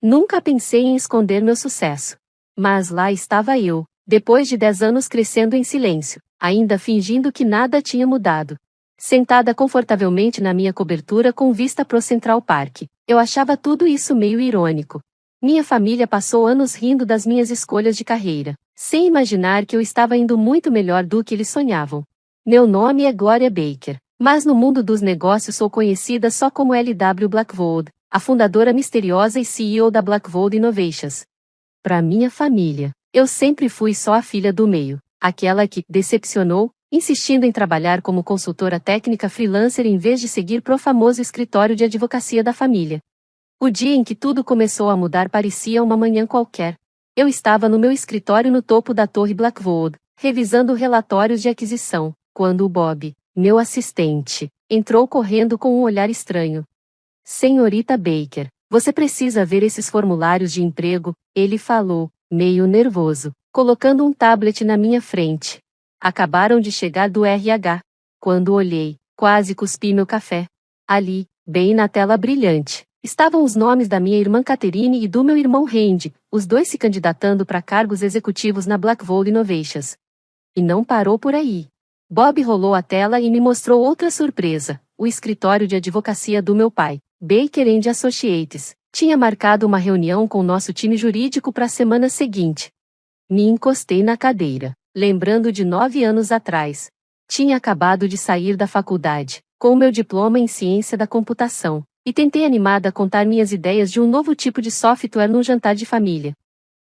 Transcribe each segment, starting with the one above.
Nunca pensei em esconder meu sucesso. Mas lá estava eu, depois de 10 anos crescendo em silêncio, ainda fingindo que nada tinha mudado. Sentada confortavelmente na minha cobertura com vista pro Central Park, eu achava tudo isso meio irônico. Minha família passou anos rindo das minhas escolhas de carreira, sem imaginar que eu estava indo muito melhor do que eles sonhavam. Meu nome é Gloria Baker, mas no mundo dos negócios sou conhecida só como LW Blackvold, a fundadora misteriosa e CEO da Blackvold Innovations. Para minha família, eu sempre fui só a filha do meio, aquela que decepcionou, insistindo em trabalhar como consultora técnica freelancer em vez de seguir pro famoso escritório de advocacia da família. O dia em que tudo começou a mudar parecia uma manhã qualquer. Eu estava no meu escritório no topo da Torre Blackvold, revisando relatórios de aquisição, quando o Bob, meu assistente, entrou correndo com um olhar estranho. Senhorita Baker, você precisa ver esses formulários de emprego, ele falou, meio nervoso, colocando um tablet na minha frente. Acabaram de chegar do RH. Quando olhei, quase cuspi meu café. Ali, bem na tela brilhante, estavam os nomes da minha irmã Catherine e do meu irmão Randy, os dois se candidatando para cargos executivos na Blackvold Innovations. E não parou por aí. Bob rolou a tela e me mostrou outra surpresa, o escritório de advocacia do meu pai, Baker & Associates, tinha marcado uma reunião com nosso time jurídico para a semana seguinte. Me encostei na cadeira, lembrando de 9 anos atrás. Tinha acabado de sair da faculdade, com meu diploma em ciência da computação, e tentei animada contar minhas ideias de um novo tipo de software num jantar de família.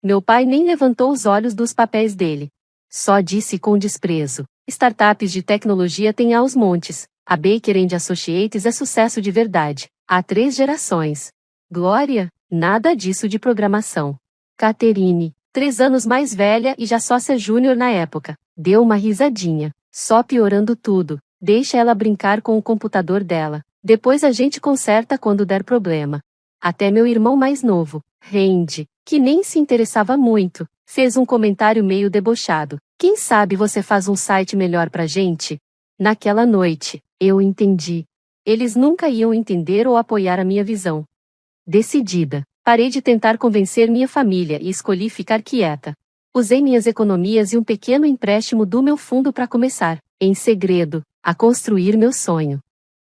Meu pai nem levantou os olhos dos papéis dele. Só disse com desprezo: startups de tecnologia têm aos montes, a Baker & Associates é sucesso de verdade, há 3 gerações. Glória, nada disso de programação. Catherine, 3 anos mais velha e já sócia júnior na época, deu uma risadinha, só piorando tudo, deixa ela brincar com o computador dela, depois a gente conserta quando der problema. Até meu irmão mais novo, Randy, que nem se interessava muito, fez um comentário meio debochado. Quem sabe você faz um site melhor pra gente? Naquela noite, eu entendi. Eles nunca iam entender ou apoiar a minha visão. Decidida, parei de tentar convencer minha família e escolhi ficar quieta. Usei minhas economias e um pequeno empréstimo do meu fundo para começar, em segredo, a construir meu sonho.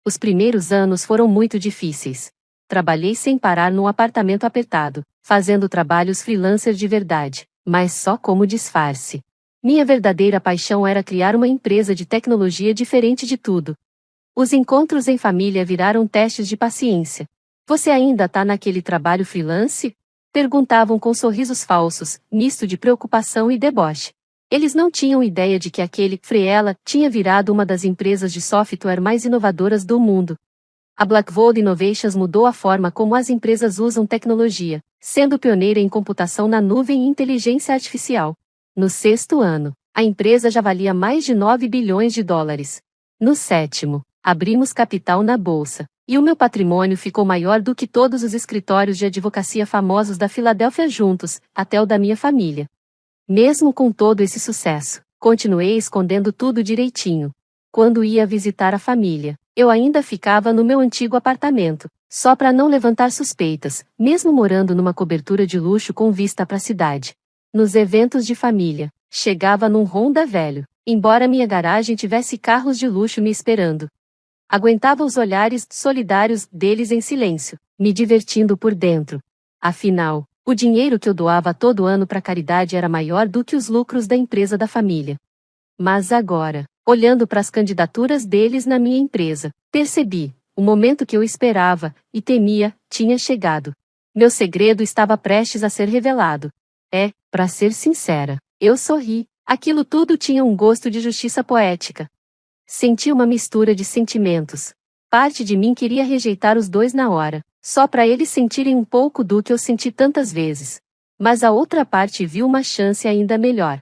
Os primeiros anos foram muito difíceis. Trabalhei sem parar num apartamento apertado, fazendo trabalhos freelancer de verdade, mas só como disfarce. Minha verdadeira paixão era criar uma empresa de tecnologia diferente de tudo. Os encontros em família viraram testes de paciência. Você ainda tá naquele trabalho freelance? Perguntavam com sorrisos falsos, misto de preocupação e deboche. Eles não tinham ideia de que aquele Freela tinha virado uma das empresas de software mais inovadoras do mundo. A Blackvold Innovations mudou a forma como as empresas usam tecnologia, sendo pioneira em computação na nuvem e inteligência artificial. No 6º ano, a empresa já valia mais de 9 bilhões de dólares. No 7º, abrimos capital na bolsa, e o meu patrimônio ficou maior do que todos os escritórios de advocacia famosos da Filadélfia juntos, até o da minha família. Mesmo com todo esse sucesso, continuei escondendo tudo direitinho. Quando ia visitar a família, eu ainda ficava no meu antigo apartamento, só para não levantar suspeitas, mesmo morando numa cobertura de luxo com vista para a cidade. Nos eventos de família, chegava num Honda velho, embora minha garagem tivesse carros de luxo me esperando. Aguentava os olhares solidários deles em silêncio, me divertindo por dentro. Afinal, o dinheiro que eu doava todo ano para caridade era maior do que os lucros da empresa da família. Mas agora, olhando para as candidaturas deles na minha empresa, percebi, o momento que eu esperava e temia tinha chegado. Meu segredo estava prestes a ser revelado. Para ser sincera, eu sorri, aquilo tudo tinha um gosto de justiça poética. Senti uma mistura de sentimentos. Parte de mim queria rejeitar os dois na hora, só para eles sentirem um pouco do que eu senti tantas vezes. Mas a outra parte viu uma chance ainda melhor.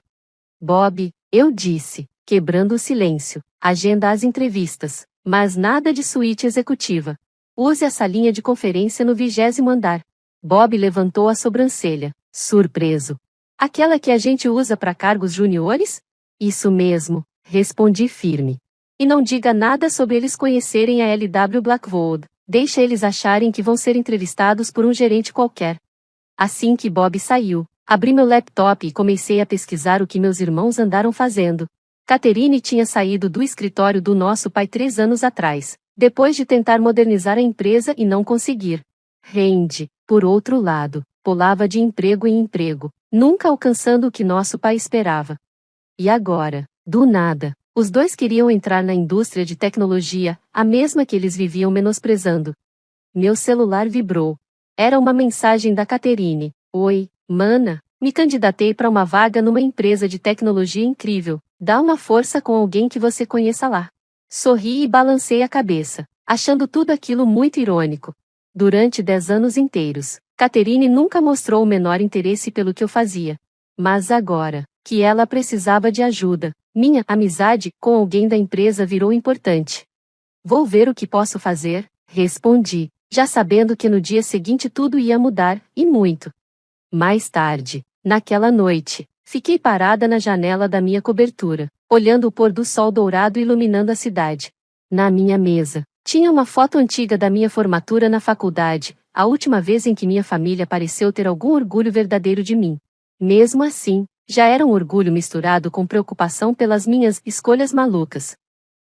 Bob, eu disse, quebrando o silêncio, agenda as entrevistas, mas nada de suíte executiva. Use a salinha de conferência no 20º andar. Bob levantou a sobrancelha, surpreso. Aquela que a gente usa para cargos juniores? Isso mesmo, respondi firme. E não diga nada sobre eles conhecerem a LW Blackvold, deixa eles acharem que vão ser entrevistados por um gerente qualquer. Assim que Bob saiu, abri meu laptop e comecei a pesquisar o que meus irmãos andaram fazendo. Catherine tinha saído do escritório do nosso pai 3 anos atrás, depois de tentar modernizar a empresa e não conseguir. Randy, por outro lado, pulava de emprego em emprego, nunca alcançando o que nosso pai esperava. E agora, do nada, os dois queriam entrar na indústria de tecnologia, a mesma que eles viviam menosprezando. Meu celular vibrou. Era uma mensagem da Catherine. Oi, mana, me candidatei para uma vaga numa empresa de tecnologia incrível. Dá uma força com alguém que você conheça lá. Sorri e balancei a cabeça, achando tudo aquilo muito irônico. Durante 10 anos inteiros, Catherine nunca mostrou o menor interesse pelo que eu fazia. Mas agora, que ela precisava de ajuda, minha amizade com alguém da empresa virou importante. Vou ver o que posso fazer, respondi, já sabendo que no dia seguinte tudo ia mudar, e muito. Mais tarde, naquela noite, fiquei parada na janela da minha cobertura, olhando o pôr do sol dourado iluminando a cidade. Na minha mesa, tinha uma foto antiga da minha formatura na faculdade, a última vez em que minha família pareceu ter algum orgulho verdadeiro de mim. Mesmo assim, já era um orgulho misturado com preocupação pelas minhas escolhas malucas.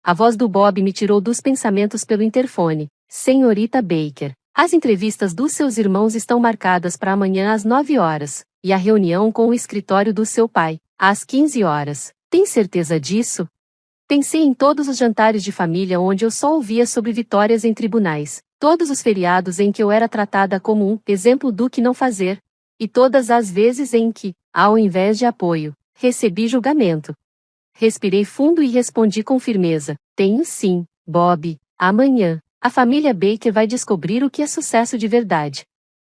A voz do Bob me tirou dos pensamentos pelo interfone. Senhorita Baker, as entrevistas dos seus irmãos estão marcadas para amanhã às 9 horas, e a reunião com o escritório do seu pai, às 15 horas. Tem certeza disso? Pensei em todos os jantares de família onde eu só ouvia sobre vitórias em tribunais, todos os feriados em que eu era tratada como um exemplo do que não fazer, e todas as vezes em que, ao invés de apoio, recebi julgamento. Respirei fundo e respondi com firmeza: tenho sim, Bob. Amanhã, a família Baker vai descobrir o que é sucesso de verdade.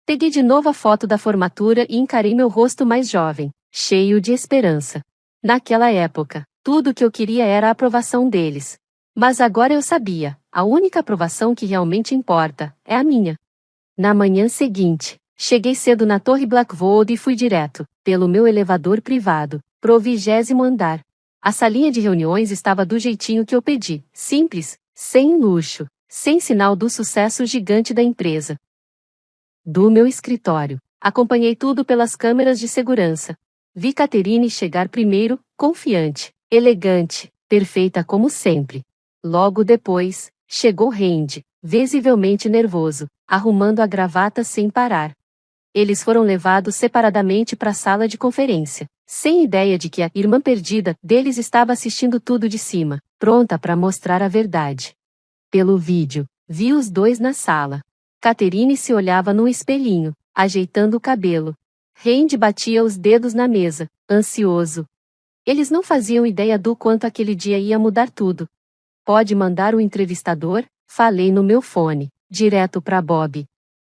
Peguei de novo a foto da formatura e encarei meu rosto mais jovem, cheio de esperança. Naquela época, tudo o que eu queria era a aprovação deles. Mas agora eu sabia, a única aprovação que realmente importa é a minha. Na manhã seguinte, cheguei cedo na Torre Blackwood e fui direto, pelo meu elevador privado, pro 20º andar. A salinha de reuniões estava do jeitinho que eu pedi, simples, sem luxo, sem sinal do sucesso gigante da empresa. Do meu escritório, acompanhei tudo pelas câmeras de segurança. Vi Catherine chegar primeiro, confiante, elegante, perfeita como sempre. Logo depois, chegou Randy, visivelmente nervoso, arrumando a gravata sem parar. Eles foram levados separadamente para a sala de conferência, sem ideia de que a irmã perdida deles estava assistindo tudo de cima, pronta para mostrar a verdade. Pelo vídeo, vi os dois na sala. Catherine se olhava no espelhinho, ajeitando o cabelo. Randy batia os dedos na mesa, ansioso. Eles não faziam ideia do quanto aquele dia ia mudar tudo. Pode mandar o entrevistador? Falei no meu fone, direto para Bob.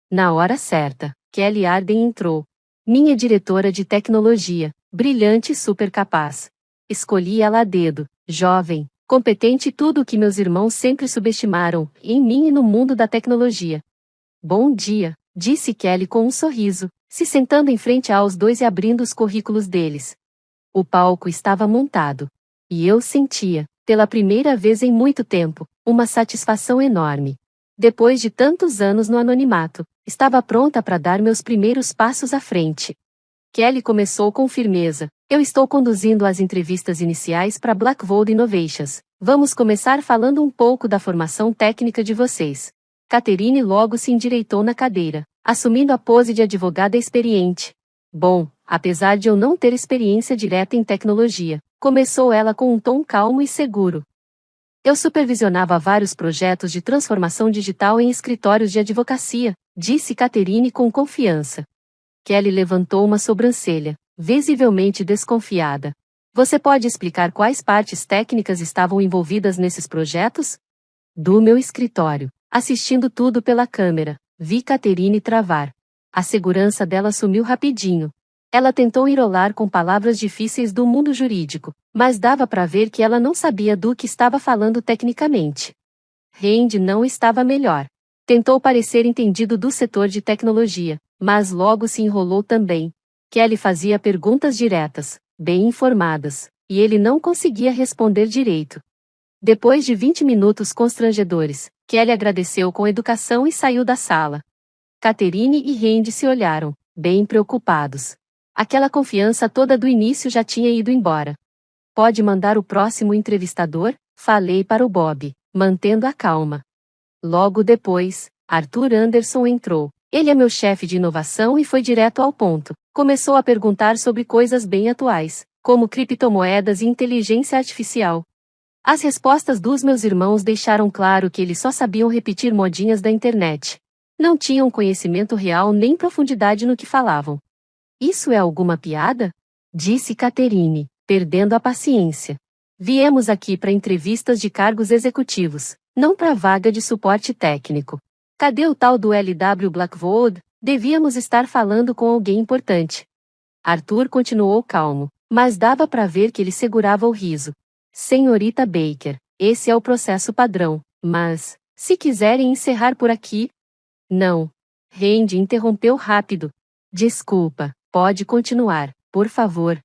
Na hora certa, Kelly Arden entrou. Minha diretora de tecnologia, brilhante e super capaz. Escolhi ela a dedo, jovem, competente e tudo o que meus irmãos sempre subestimaram, em mim e no mundo da tecnologia. Bom dia, disse Kelly com um sorriso, se sentando em frente aos dois e abrindo os currículos deles. O palco estava montado. E eu sentia, pela primeira vez em muito tempo, uma satisfação enorme. Depois de tantos anos no anonimato, estava pronta para dar meus primeiros passos à frente. Kelly começou com firmeza: eu estou conduzindo as entrevistas iniciais para Blackwood Innovations. Vamos começar falando um pouco da formação técnica de vocês. Catherine logo se endireitou na cadeira, assumindo a pose de advogada experiente. Bom, apesar de eu não ter experiência direta em tecnologia, começou ela com um tom calmo e seguro. Eu supervisionava vários projetos de transformação digital em escritórios de advocacia, disse Catherine com confiança. Kelly levantou uma sobrancelha, visivelmente desconfiada. Você pode explicar quais partes técnicas estavam envolvidas nesses projetos? Do meu escritório, assistindo tudo pela câmera, vi Catherine travar. A segurança dela sumiu rapidinho. Ela tentou enrolar com palavras difíceis do mundo jurídico, mas dava para ver que ela não sabia do que estava falando tecnicamente. Randy não estava melhor. Tentou parecer entendido do setor de tecnologia, mas logo se enrolou também. Kelly fazia perguntas diretas, bem informadas, e ele não conseguia responder direito. Depois de 20 minutos constrangedores, Kelly agradeceu com educação e saiu da sala. Catherine e Randy se olharam, bem preocupados. Aquela confiança toda do início já tinha ido embora. Pode mandar o próximo entrevistador? Falei para o Bob, mantendo a calma. Logo depois, Arthur Anderson entrou. Ele é meu chefe de inovação e foi direto ao ponto. Começou a perguntar sobre coisas bem atuais, como criptomoedas e inteligência artificial. As respostas dos meus irmãos deixaram claro que eles só sabiam repetir modinhas da internet. Não tinham conhecimento real nem profundidade no que falavam. Isso é alguma piada? Disse Catherine, perdendo a paciência. Viemos aqui para entrevistas de cargos executivos, não para vaga de suporte técnico. Cadê o tal do LW Blackwood? Devíamos estar falando com alguém importante. Arthur continuou calmo, mas dava para ver que ele segurava o riso. Senhorita Baker, esse é o processo padrão, mas, se quiserem encerrar por aqui... Não. Randy interrompeu rápido. Desculpa, pode continuar, por favor.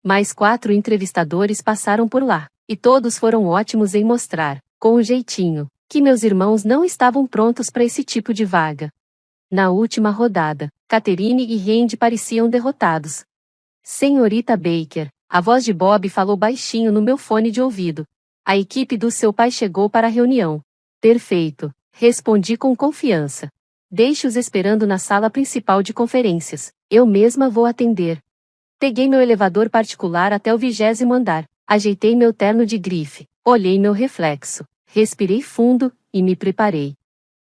Mais 4 entrevistadores passaram por lá, e todos foram ótimos em mostrar, com um jeitinho, que meus irmãos não estavam prontos para esse tipo de vaga. Na última rodada, Catherine e Randy pareciam derrotados. Senhorita Baker, a voz de Bob falou baixinho no meu fone de ouvido. A equipe do seu pai chegou para a reunião. Perfeito, respondi com confiança. Deixe-os esperando na sala principal de conferências. Eu mesma vou atender. Peguei meu elevador particular até o 20º andar. Ajeitei meu terno de grife. Olhei meu reflexo. Respirei fundo e me preparei.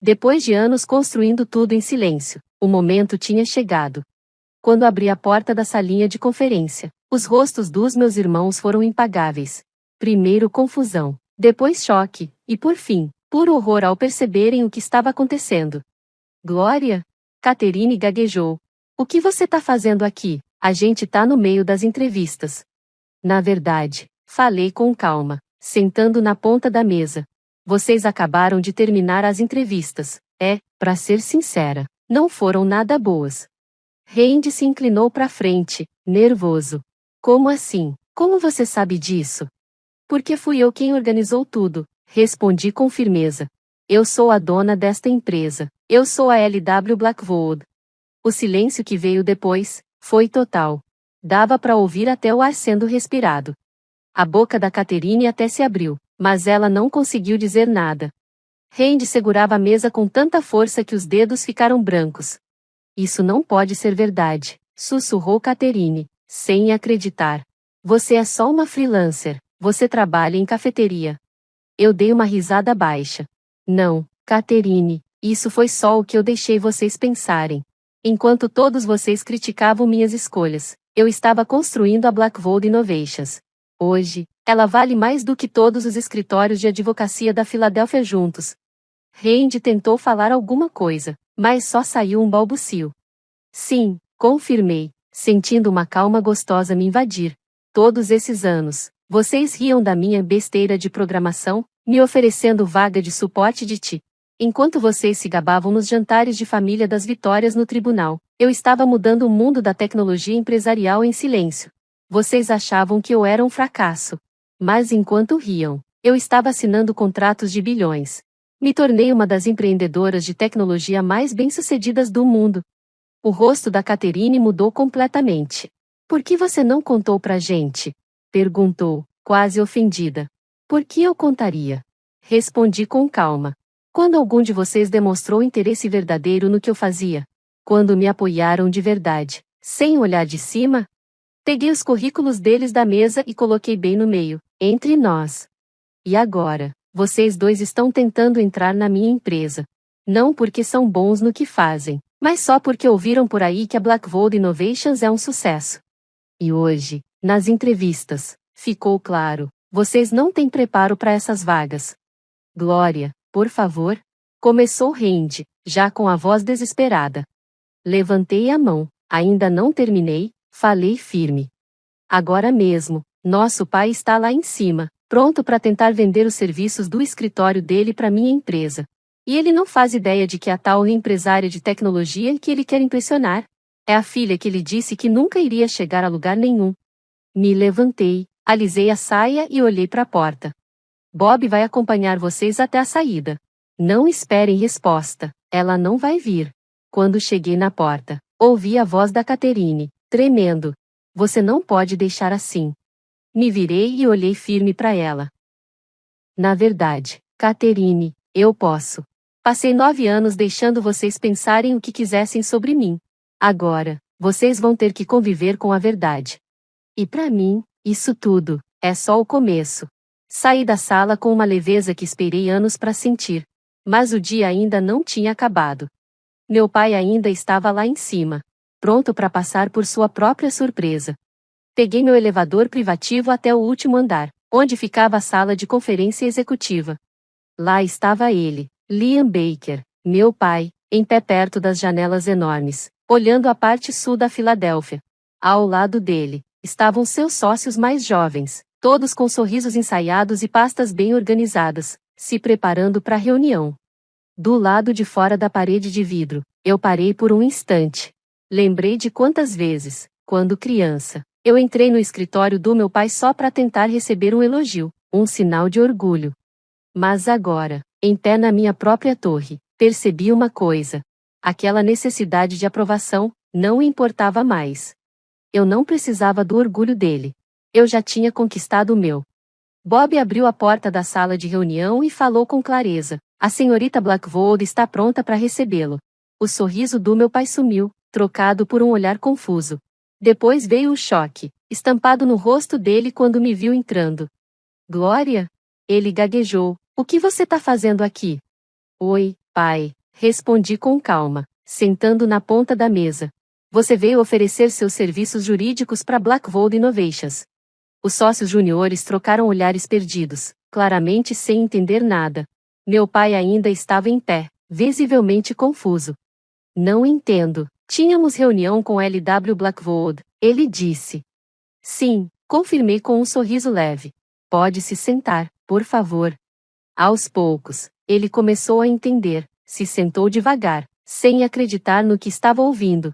Depois de anos construindo tudo em silêncio, o momento tinha chegado. Quando abri a porta da salinha de conferência, os rostos dos meus irmãos foram impagáveis. Primeiro confusão, depois choque, e por fim, puro horror ao perceberem o que estava acontecendo. Glória? Catherine gaguejou. O que você tá fazendo aqui? A gente tá no meio das entrevistas. Na verdade, falei com calma, sentando na ponta da mesa. Vocês acabaram de terminar as entrevistas. Pra ser sincera, não foram nada boas. Randy se inclinou para frente, nervoso. Como assim? Como você sabe disso? Porque fui eu quem organizou tudo, respondi com firmeza. Eu sou a dona desta empresa. Eu sou a LW Blackwood. O silêncio que veio depois foi total. Dava para ouvir até o ar sendo respirado. A boca da Catherine até se abriu, mas ela não conseguiu dizer nada. Randy segurava a mesa com tanta força que os dedos ficaram brancos. Isso não pode ser verdade, sussurrou Catherine, sem acreditar. Você é só uma freelancer, você trabalha em cafeteria. Eu dei uma risada baixa. Não, Catherine, isso foi só o que eu deixei vocês pensarem. Enquanto todos vocês criticavam minhas escolhas, eu estava construindo a Blackwood Innovations. Hoje, ela vale mais do que todos os escritórios de advocacia da Filadélfia juntos. Randy tentou falar alguma coisa, mas só saiu um balbucio. Sim, confirmei, sentindo uma calma gostosa me invadir. Todos esses anos, vocês riam da minha besteira de programação, me oferecendo vaga de suporte de TI. Enquanto vocês se gabavam nos jantares de família das vitórias no tribunal, eu estava mudando o mundo da tecnologia empresarial em silêncio. Vocês achavam que eu era um fracasso. Mas enquanto riam, eu estava assinando contratos de bilhões. Me tornei uma das empreendedoras de tecnologia mais bem-sucedidas do mundo. O rosto da Catherine mudou completamente. Por que você não contou pra gente? Perguntou, quase ofendida. Por que eu contaria? Respondi com calma. Quando algum de vocês demonstrou interesse verdadeiro no que eu fazia? Quando me apoiaram de verdade, sem olhar de cima? Peguei os currículos deles da mesa e coloquei bem no meio, entre nós. E agora, vocês dois estão tentando entrar na minha empresa. Não porque são bons no que fazem, mas só porque ouviram por aí que a Blackwood Innovations é um sucesso. E hoje, nas entrevistas, ficou claro, vocês não têm preparo para essas vagas. Glória, por favor. Começou Randy, já com a voz desesperada. Levantei a mão, ainda não terminei, falei firme. Agora mesmo, nosso pai está lá em cima, pronto para tentar vender os serviços do escritório dele para minha empresa. E ele não faz ideia de que a tal empresária de tecnologia que ele quer impressionar é a filha que ele disse que nunca iria chegar a lugar nenhum. Me levantei, alisei a saia e olhei para a porta. Bob vai acompanhar vocês até a saída. Não esperem resposta, ela não vai vir. Quando cheguei na porta, Ouvi a voz da Catherine, tremendo. Você não pode deixar assim. Me virei e olhei firme para ela. Na verdade, Catherine, eu posso. Passei 9 anos deixando vocês pensarem o que quisessem sobre mim. Agora, vocês vão ter que conviver com a verdade. E para mim, isso tudo é só o começo. Saí da sala com uma leveza que esperei anos para sentir. Mas o dia ainda não tinha acabado. Meu pai ainda estava lá em cima, pronto para passar por sua própria surpresa. Peguei meu elevador privativo até o último andar, onde ficava a sala de conferência executiva. Lá estava ele, Liam Baker, meu pai, em pé perto das janelas enormes, olhando a parte sul da Filadélfia. Ao lado dele, estavam seus sócios mais jovens, todos com sorrisos ensaiados e pastas bem organizadas, se preparando para a reunião. Do lado de fora da parede de vidro, eu parei por um instante. Lembrei de quantas vezes, quando criança, eu entrei no escritório do meu pai só para tentar receber um elogio, um sinal de orgulho. Mas agora, em pé na minha própria torre, percebi uma coisa. Aquela necessidade de aprovação não importava mais. Eu não precisava do orgulho dele. Eu já tinha conquistado o meu. Bob abriu a porta da sala de reunião e falou com clareza. A senhorita Blackwood está pronta para recebê-lo. O sorriso do meu pai sumiu, trocado por um olhar confuso. Depois veio o choque, estampado no rosto dele quando me viu entrando. Glória? Ele gaguejou. O que você está fazendo aqui? Oi, pai, respondi com calma, sentando na ponta da mesa. Você veio oferecer seus serviços jurídicos para Blackwood Innovations. Os sócios juniores trocaram olhares perdidos, claramente sem entender nada. Meu pai ainda estava em pé, visivelmente confuso. Não entendo. Tínhamos reunião com L.W. Blackwood, ele disse. Sim, confirmei com um sorriso leve. Pode se sentar, por favor. Aos poucos, ele começou a entender, se sentou devagar, sem acreditar no que estava ouvindo.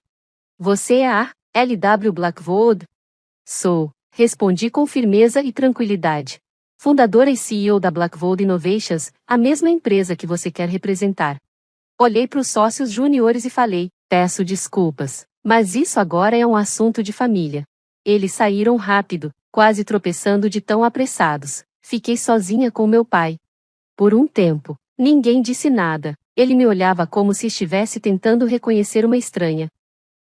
Você é a L.W. Blackwood? Sou, respondi com firmeza e tranquilidade. Fundadora e CEO da Blackwood Innovations, a mesma empresa que você quer representar. Olhei para os sócios juniores e falei, peço desculpas, mas isso agora é um assunto de família. Eles saíram rápido, quase tropeçando de tão apressados. Fiquei sozinha com meu pai. Por um tempo, ninguém disse nada. Ele me olhava como se estivesse tentando reconhecer uma estranha.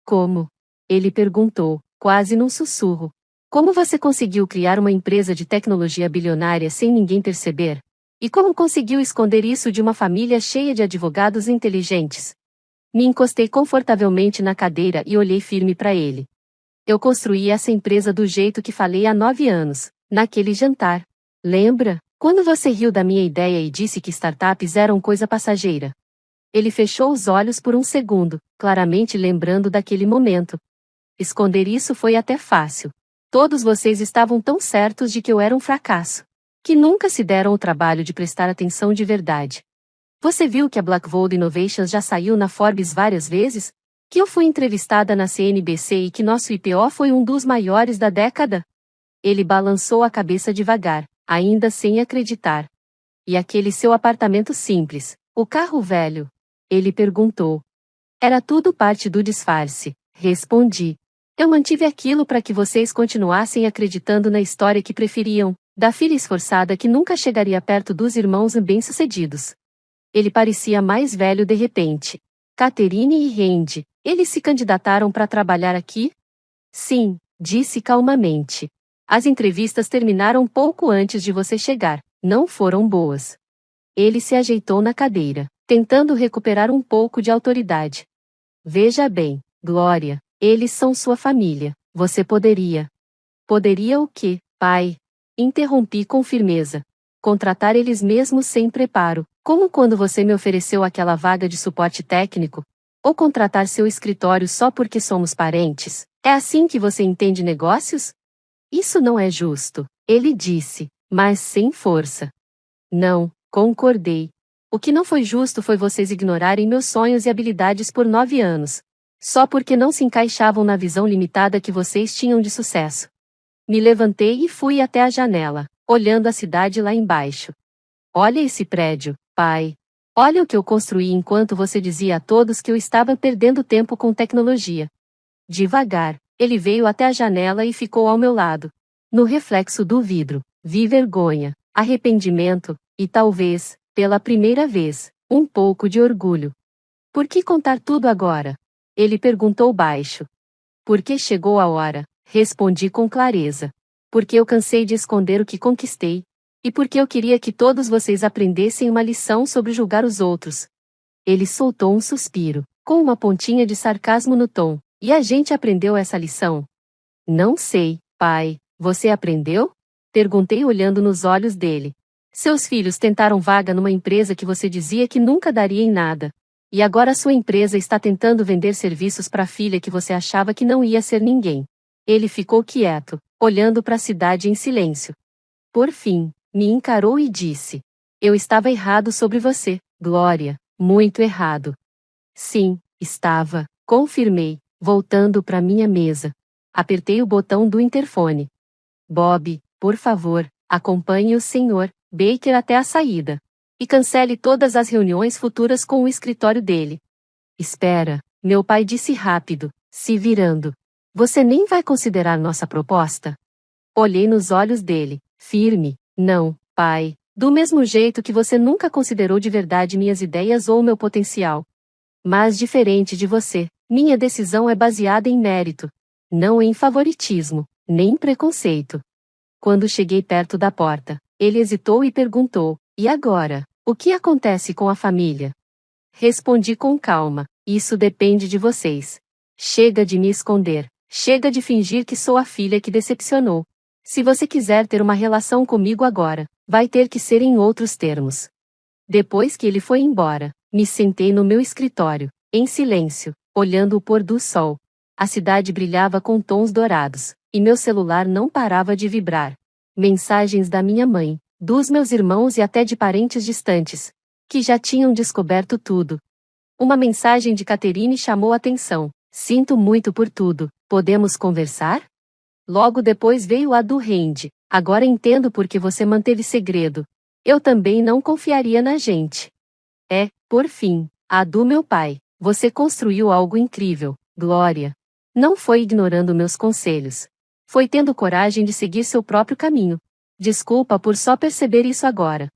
Como? Ele perguntou, quase num sussurro. Como você conseguiu criar uma empresa de tecnologia bilionária sem ninguém perceber? E como conseguiu esconder isso de uma família cheia de advogados inteligentes? Me encostei confortavelmente na cadeira e olhei firme para ele. Eu construí essa empresa do jeito que falei há 9 anos, naquele jantar. Lembra? Quando você riu da minha ideia e disse que startups eram coisa passageira. Ele fechou os olhos por um segundo, claramente lembrando daquele momento. Esconder isso foi até fácil. Todos vocês estavam tão certos de que eu era um fracasso, que nunca se deram o trabalho de prestar atenção de verdade. Você viu que a Blackwood Innovations já saiu na Forbes várias vezes? Que eu fui entrevistada na CNBC e que nosso IPO foi um dos maiores da década? Ele balançou a cabeça devagar, ainda sem acreditar. E aquele seu apartamento simples, o carro velho? Ele perguntou. Era tudo parte do disfarce, respondi. Eu mantive aquilo para que vocês continuassem acreditando na história que preferiam, da filha esforçada que nunca chegaria perto dos irmãos bem-sucedidos. Ele parecia mais velho de repente. Catherine e Randy, eles se candidataram para trabalhar aqui? Sim, disse calmamente. As entrevistas terminaram pouco antes de você chegar, não foram boas. Ele se ajeitou na cadeira, tentando recuperar um pouco de autoridade. Veja bem, Glória. Eles são sua família. Você poderia. Poderia o quê, pai? Interrompi com firmeza. Contratar eles mesmo sem preparo, como quando você me ofereceu aquela vaga de suporte técnico? Ou contratar seu escritório só porque somos parentes? É assim que você entende negócios? Isso não é justo, ele disse, mas sem força. Não, concordei. O que não foi justo foi vocês ignorarem meus sonhos e habilidades por 9 anos. Só porque não se encaixavam na visão limitada que vocês tinham de sucesso. Me levantei e fui até a janela, olhando a cidade lá embaixo. Olha esse prédio, pai. Olha o que eu construí enquanto você dizia a todos que eu estava perdendo tempo com tecnologia. Devagar, ele veio até a janela e ficou ao meu lado. No reflexo do vidro, vi vergonha, arrependimento, e talvez, pela primeira vez, um pouco de orgulho. Por que contar tudo agora? Ele perguntou baixo. Porque chegou a hora, respondi com clareza. Porque eu cansei de esconder o que conquistei. E porque eu queria que todos vocês aprendessem uma lição sobre julgar os outros. Ele soltou um suspiro, com uma pontinha de sarcasmo no tom. E a gente aprendeu essa lição? Não sei, pai. Você aprendeu? Perguntei olhando nos olhos dele. Seus filhos tentaram vaga numa empresa que você dizia que nunca daria em nada. E agora sua empresa está tentando vender serviços para a filha que você achava que não ia ser ninguém. Ele ficou quieto, olhando para a cidade em silêncio. Por fim, me encarou e disse: Eu estava errado sobre você, Glória, muito errado. Sim, estava, confirmei, voltando para minha mesa. Apertei o botão do interfone. Bob, por favor, acompanhe o Sr. Baker até a saída. E cancele todas as reuniões futuras com o escritório dele. Espera, meu pai disse rápido, se virando. Você nem vai considerar nossa proposta? Olhei nos olhos dele, firme. Não, pai, do mesmo jeito que você nunca considerou de verdade minhas ideias ou meu potencial. Mas diferente de você, minha decisão é baseada em mérito, não em favoritismo, nem preconceito. Quando cheguei perto da porta, ele hesitou e perguntou: E agora? O que acontece com a família? Respondi com calma: Isso depende de vocês. Chega de me esconder. Chega de fingir que sou a filha que decepcionou. Se você quiser ter uma relação comigo agora, vai ter que ser em outros termos. Depois que ele foi embora, me sentei no meu escritório, em silêncio, olhando o pôr do sol. A cidade brilhava com tons dourados, e meu celular não parava de vibrar. Mensagens da minha mãe, dos meus irmãos e até de parentes distantes, que já tinham descoberto tudo. Uma mensagem de Catherine chamou a atenção. Sinto muito por tudo, podemos conversar? Logo depois veio a do Randy. Agora entendo por que você manteve segredo. Eu também não confiaria na gente. Por fim, a do meu pai. Você construiu algo incrível, Glória. Não foi ignorando meus conselhos. Foi tendo coragem de seguir seu próprio caminho. Desculpa por só perceber isso agora.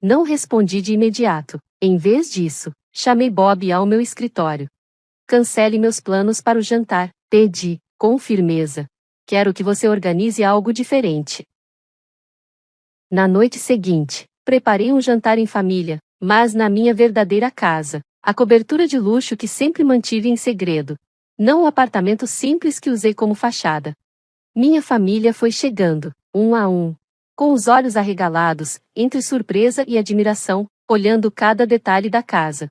Não respondi de imediato. Em vez disso, chamei Bob ao meu escritório. Cancele meus planos para o jantar, pedi, com firmeza. Quero que você organize algo diferente. Na noite seguinte, preparei um jantar em família, mas na minha verdadeira casa, a cobertura de luxo que sempre mantive em segredo. Não o apartamento simples que usei como fachada. Minha família foi chegando, um a um, com os olhos arregalados, entre surpresa e admiração, olhando cada detalhe da casa.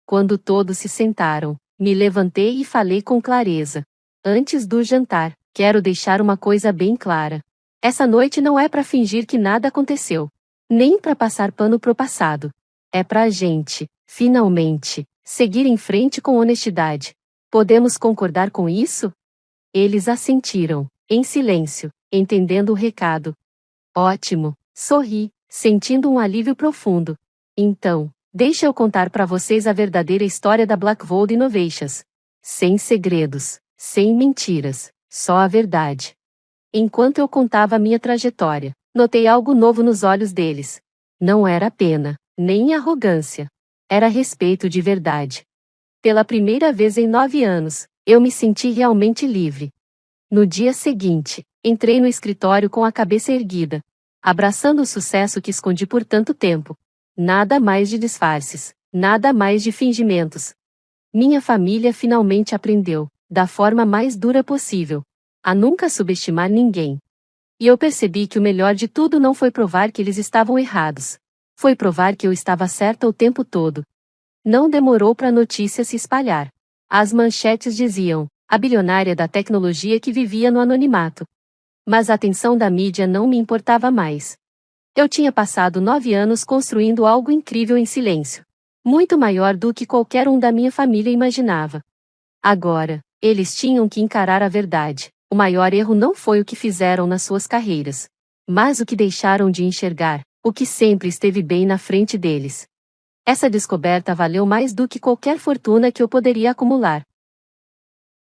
Quando todos se sentaram, me levantei e falei com clareza. Antes do jantar, quero deixar uma coisa bem clara. Essa noite não é para fingir que nada aconteceu. Nem para passar pano pro passado. É pra gente, finalmente, seguir em frente com honestidade. Podemos concordar com isso? Eles assentiram, em silêncio, entendendo o recado. Ótimo, sorri, sentindo um alívio profundo. Então, deixa eu contar para vocês a verdadeira história da Blackvold Innovations. Sem segredos, sem mentiras, só a verdade. Enquanto eu contava a minha trajetória, notei algo novo nos olhos deles. Não era pena, nem arrogância. Era respeito de verdade. Pela primeira vez em 9 anos, eu me senti realmente livre. No dia seguinte, entrei no escritório com a cabeça erguida, abraçando o sucesso que escondi por tanto tempo. Nada mais de disfarces, nada mais de fingimentos. Minha família finalmente aprendeu, da forma mais dura possível, a nunca subestimar ninguém. E eu percebi que o melhor de tudo não foi provar que eles estavam errados. Foi provar que eu estava certa o tempo todo. Não demorou para a notícia se espalhar. As manchetes diziam: a bilionária da tecnologia que vivia no anonimato. Mas a atenção da mídia não me importava mais. Eu tinha passado 9 anos construindo algo incrível em silêncio. Muito maior do que qualquer um da minha família imaginava. Agora, eles tinham que encarar a verdade. O maior erro não foi o que fizeram nas suas carreiras, mas o que deixaram de enxergar, o que sempre esteve bem na frente deles. Essa descoberta valeu mais do que qualquer fortuna que eu poderia acumular.